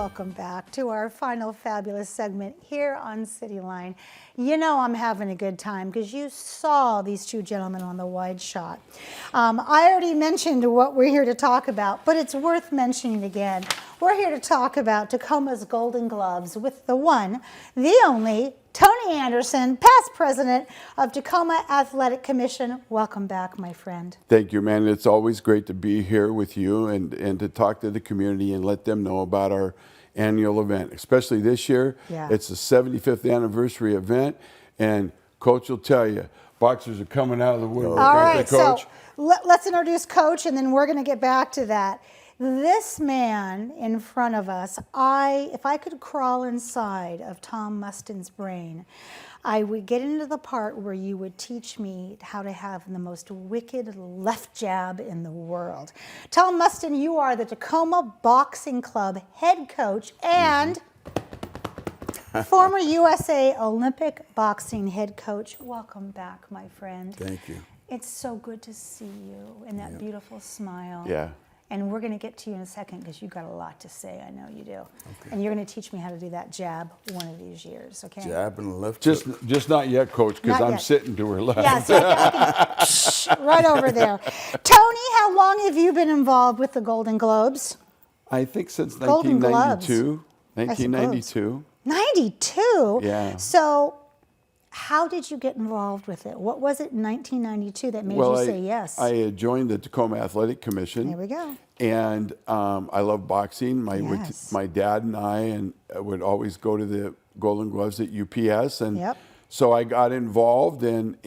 welcome back to our final fabulous segment here on CityLine. You know I'm having a good time because you saw these two gentlemen on the wide shot. I already mentioned what we're here to talk about, but it's worth mentioning again. We're here to talk about Tacoma's Golden Gloves with the one, the only, Tony Anderson, past president of Tacoma Athletic Commission. Welcome back, my friend. Thank you, man. It's always great to be here with you and to talk to the community and let them know about our annual event, especially this year. Yeah. It's the 75th anniversary event, and Coach will tell you, boxers are coming out of the woodwork. All right, Coach? so let's introduce Coach, and then we're going to get back to that. This man in front of us, if I could crawl inside of Tom Mustin's brain, I would get into the part where you would teach me how to have the most wicked left jab in the world. Tom Mustin, you are the Tacoma Boxing Club head coach and former USA Olympic boxing head coach. Welcome back, my friend. Thank you. It's so good to see you and that beautiful smile. Yeah. And we're going to get to you in a second because you've got a lot to say. I know you do. Okay. And you're going to teach me how to do that jab one of these years, okay? Jab and left. Just not yet, Coach, because I'm sitting to her left. Yeah, so right over there. Tony, how long have you been involved with the Golden Globes? I think since Golden 1992. Gloves. 1992. 92? Yeah. So how did you get involved with it? What was it in 1992 that made you say yes? I had joined the Tacoma Athletic Commission. There we go. And I love boxing. My dad and I would always go to the Golden Gloves at UPS. And so I got involved and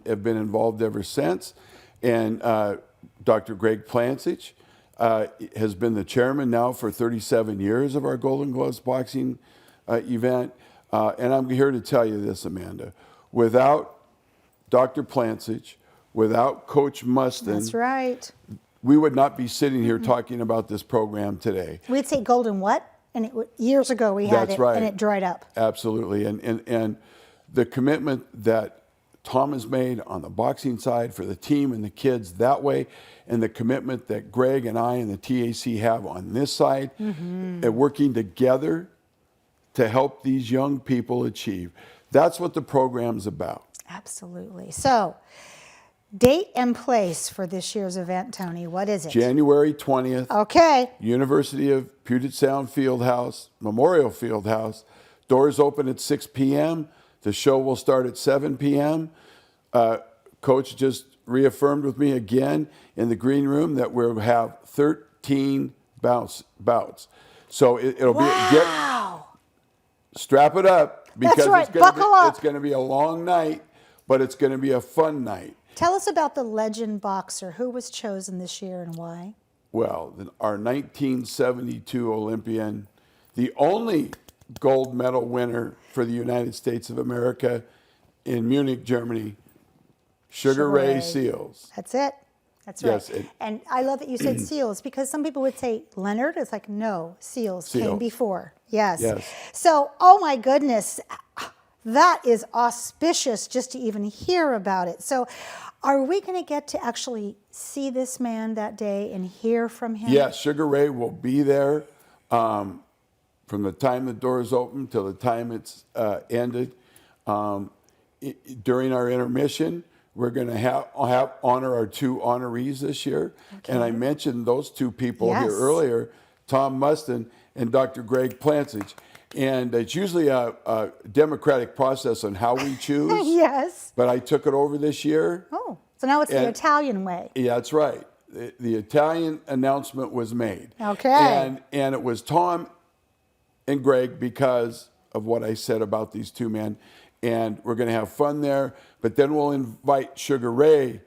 have been involved ever since. And Dr. Greg Plancich has been the chairman now for 37 years of our Golden Gloves boxing event. And I'm here to tell you this, Amanda. Without Dr. Plancich, without Coach Mustin, that's right, we would not be sitting here talking about this program today. We'd say Golden what? And years ago we had That's it, right. and it dried up. Absolutely. And the commitment that Tom has made on the boxing side for the team and the kids that way, and the commitment that Greg and I and the TAC have on this side, and working together to help these young people achieve. That's what the program's about. Absolutely. So, date and place for this year's event, Tony. What is it? January 20th. Okay. University of Puget Sound Fieldhouse, Memorial Fieldhouse. Doors open at 6 p.m. The show will start at 7 p.m. Coach just reaffirmed with me again in the green room that we'll have 13 bouts. So it'll be strap it up because it's going to be a long night, but it's going to be a fun night. Tell us about the legend boxer. Who was chosen this year and why? Well, our 1972 Olympian, the only gold medal winner for the United States of America in Munich, Germany, Sugar Ray Seals. That's it. That's right. Yes, and I love that you said Seals because some people would say Leonard. It's like, no, Seals came before. Yes. So, oh my goodness, that is auspicious just to even hear about it. So are we going to get to actually see this man that day and hear from him? Yes, Sugar Ray will be there from the time the doors open till the time it's ended. During our intermission, we're going to honor our two honorees this year. Okay. And I mentioned those two people here earlier, Tom Mustin and Dr. Greg Plancich. And it's usually a democratic process on how we choose. Yes. But I took it over this year. Oh, so now it's the Italian way. Yeah, that's right. The Italian announcement was made. Okay. And it was Tom and Greg because of what I said about these two men. And we're going to have fun there. But then we'll invite Sugar Ray.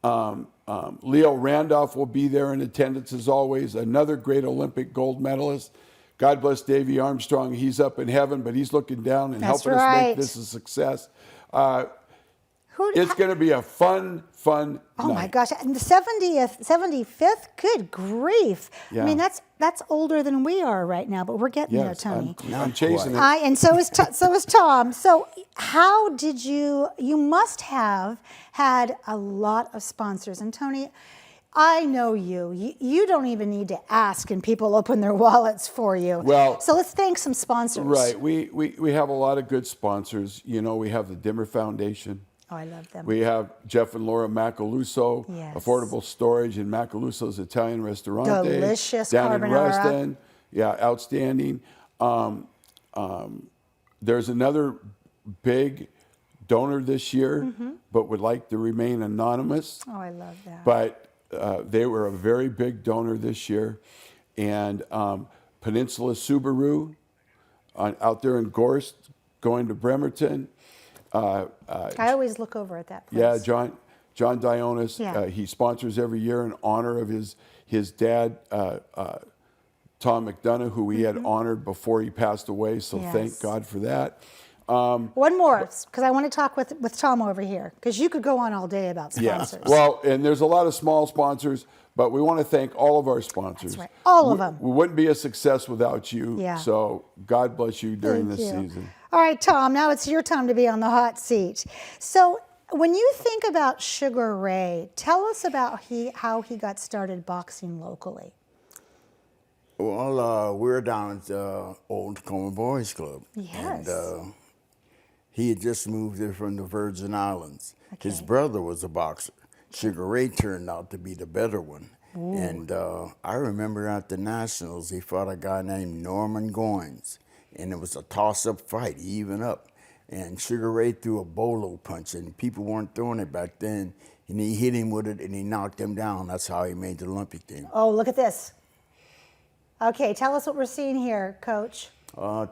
Leo Randolph will be there in attendance as always, another great Olympic gold medalist. God bless Davey Armstrong. He's up in heaven, but he's looking down and helping us make this a success. It's going to be a fun night. Oh my gosh! And the 75th. Good grief! Yeah. I mean, that's older than we are right now, but we're getting there, Tony. I'm chasing it. And so is Tom. So how did you? You must have had a lot of sponsors. And Tony, I know you. You don't even need to ask, and people open their wallets for you. Well, so let's thank some sponsors. Right. We have a lot of good sponsors. You know, we have the Dimmer Foundation. Oh, I love them. We have Jeff and Laura Macaluso, Yes. Affordable Storage in Macaluso's Italian Restaurante. Delicious down in carbonara. Reston. Yeah, outstanding. There's another big donor this year, but would like to remain anonymous. Oh, I love that. But they were a very big donor this year. And Peninsula Subaru out there in Gorst, going to Bremerton. I always look over at that place. Yeah, John Dionis. Yeah. He sponsors every year in honor of his dad, Tom McDonough, who we had honored before he passed away. So thank God for that. One more, because I want to talk with Tom over here, because you could go on all day about sponsors. Yeah. Well, and there's a lot of small sponsors, but we want to thank all of our sponsors. That's right. All of them. We wouldn't be a success without you. Yeah. So God bless you during Thank this you. season. All right, Tom, now it's your time to be on the hot seat. So when you think about Sugar Ray, tell us about how he got started boxing locally. Well, we're down at the old Tacoma Boys Club. Yes. And he had just moved there from the Virgin Islands. Okay. His brother was a boxer. Sugar Ray turned out to be the better one. Ooh. And I remember at the Nationals, he fought a guy named Norman Goins. And it was a toss-up fight, even up. And Sugar Ray threw a bolo punch, and people weren't throwing it back then. And he hit him with it, and he knocked him down. That's how he made the Olympic team. Oh, look at this. Okay, tell us what we're seeing here, Coach.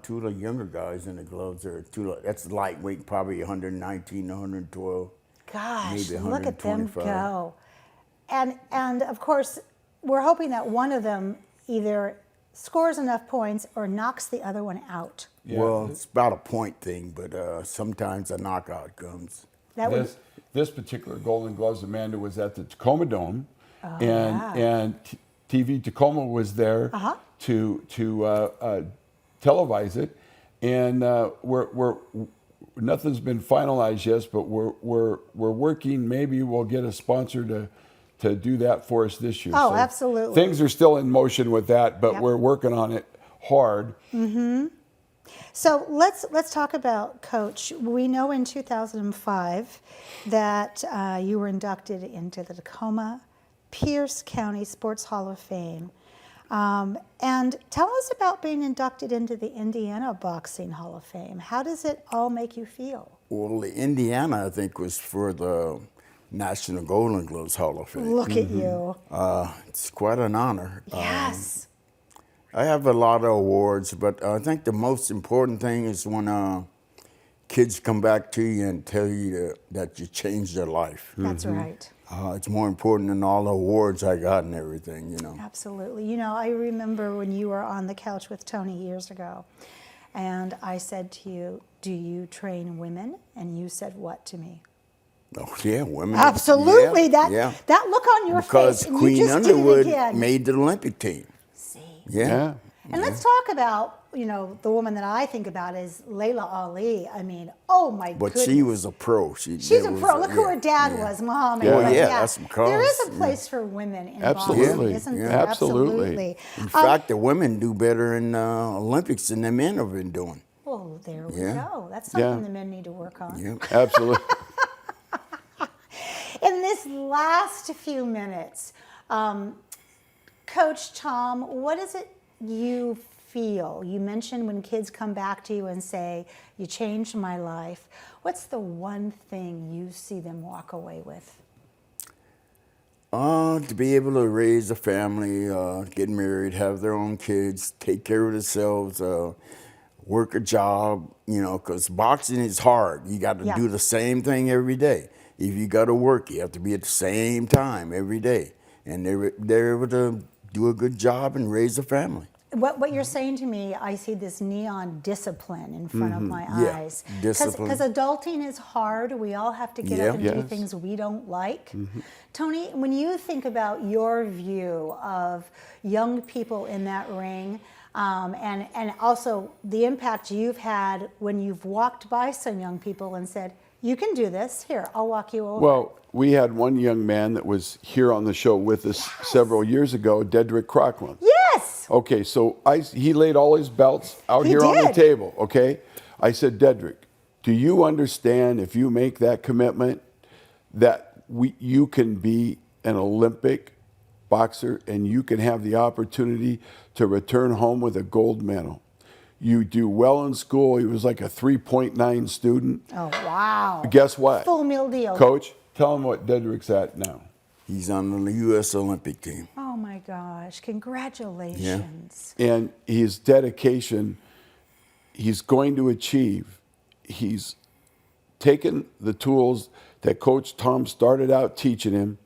Two of the younger guys in the gloves are that's lightweight, probably 119, 112. Gosh, maybe look at them 125. go. And of course, we're hoping that one of them either scores enough points or knocks the other one out. Yeah. Well, it's about a point thing, but sometimes a knockout comes. That would, This particular Golden Gloves, Amanda, was at the Tacoma Dome, Oh, and TV Tacoma was there to televise it, and we're nothing's been finalized yet, but we're working. Maybe we'll get a sponsor to do that for us this year. Oh, So absolutely. Things are still in motion with that, but Yep. we're working on it hard. So let's talk about, Coach. We know in 2005 that you were inducted into the Tacoma Pierce County Sports Hall of Fame. And tell us about being inducted into the Indiana Boxing Hall of Fame. How does it all make you feel? Well, the Indiana, I think, was for the National Golden Gloves Hall of Fame. Look at you. It's quite an honor. Yes. I have a lot of awards, but I think the most important thing is when kids come back to you and tell you that you changed their life. That's right. It's more important than all the awards I got and everything, you know. Absolutely. You know, I remember when you were on the couch with Tony years ago, and I said to you, "Do you train women?" And you said what to me? Oh, yeah, women. Absolutely. Yeah. That look on your Because face. And Queen you just Underwood did it again. made the Olympic team. See. Yeah. And let's talk about, you know, the woman that I think about is Layla Ali. I mean, oh my But goodness. she was a pro. She's a pro. Look who her dad was, Muhammad. Yeah. But Well, yeah, that's because- there is a place for women in Absolutely. boxing, isn't Yeah. there? Absolutely. In fact, the women do better in Olympics than the men have been doing. Well, there we Yeah. go. That's something Yeah. the men need to work on. Yeah. Absolutely. In this last few minutes, Coach Tom, what is it you feel? You mentioned when kids come back to you and say, "You changed my life." What's the one thing you see them walk away with? To be able to raise a family, get married, have their own kids, take care of themselves, work a job, you know, because boxing is hard. You got to Yeah. do the same thing every day. If you got to work, you have to be at the same time every day. And they're able to do a good job and raise a family. What you're saying to me, I see this neon discipline in front of my Yeah, eyes. discipline. Because adulting is hard. We all have to get Yeah. up and do Yes. things we don't like. Tony, when you think about your view of young people in that ring, and also the impact you've had when you've walked by some young people and said, You can do this. Here, I'll walk you over. Well, we had one young man that was here on the show with us several years ago, Dedrick Crocklin. Yes! Okay, so he laid all his belts out He here on the did. table, okay? I said, Dedrick, do you understand if you make that commitment that you can be an Olympic boxer and you can have the opportunity to return home with a gold medal? You do well in school. He was like a 3.9 student. Oh, wow. Guess what? Full meal deal. Coach, tell him what Dedrick's at now. He's on the U.S. Olympic team. Oh, my gosh. Congratulations. And his dedication, he's going to achieve. He's taken the tools that Coach Tom started out teaching him,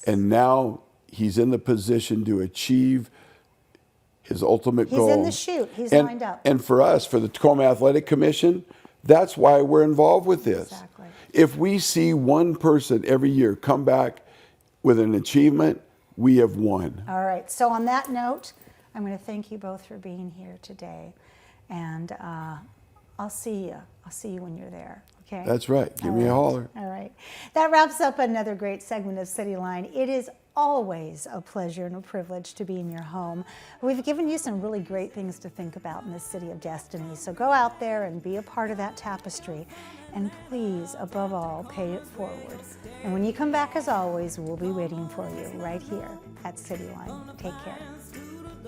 and now he's in the position to achieve his ultimate goal. He's in the chute. He's lined up. And for us, for the Tacoma Athletic Commission, that's why we're involved with this. Exactly. If we see one person every year come back with an achievement, we have won. All right. So on that note, I'm going to thank you both for being here today. And I'll see you. I'll see you when you're there. Okay? That's right. Give me a holler. All right. That wraps up another great segment of CityLine. It is always a pleasure and a privilege to be in your home. We've given you some really great things to think about in this city of destiny. So go out there and be a part of that tapestry. And please, above all, pay it forward. And when you come back, as always, we'll be waiting for you right here at CityLine. Take care.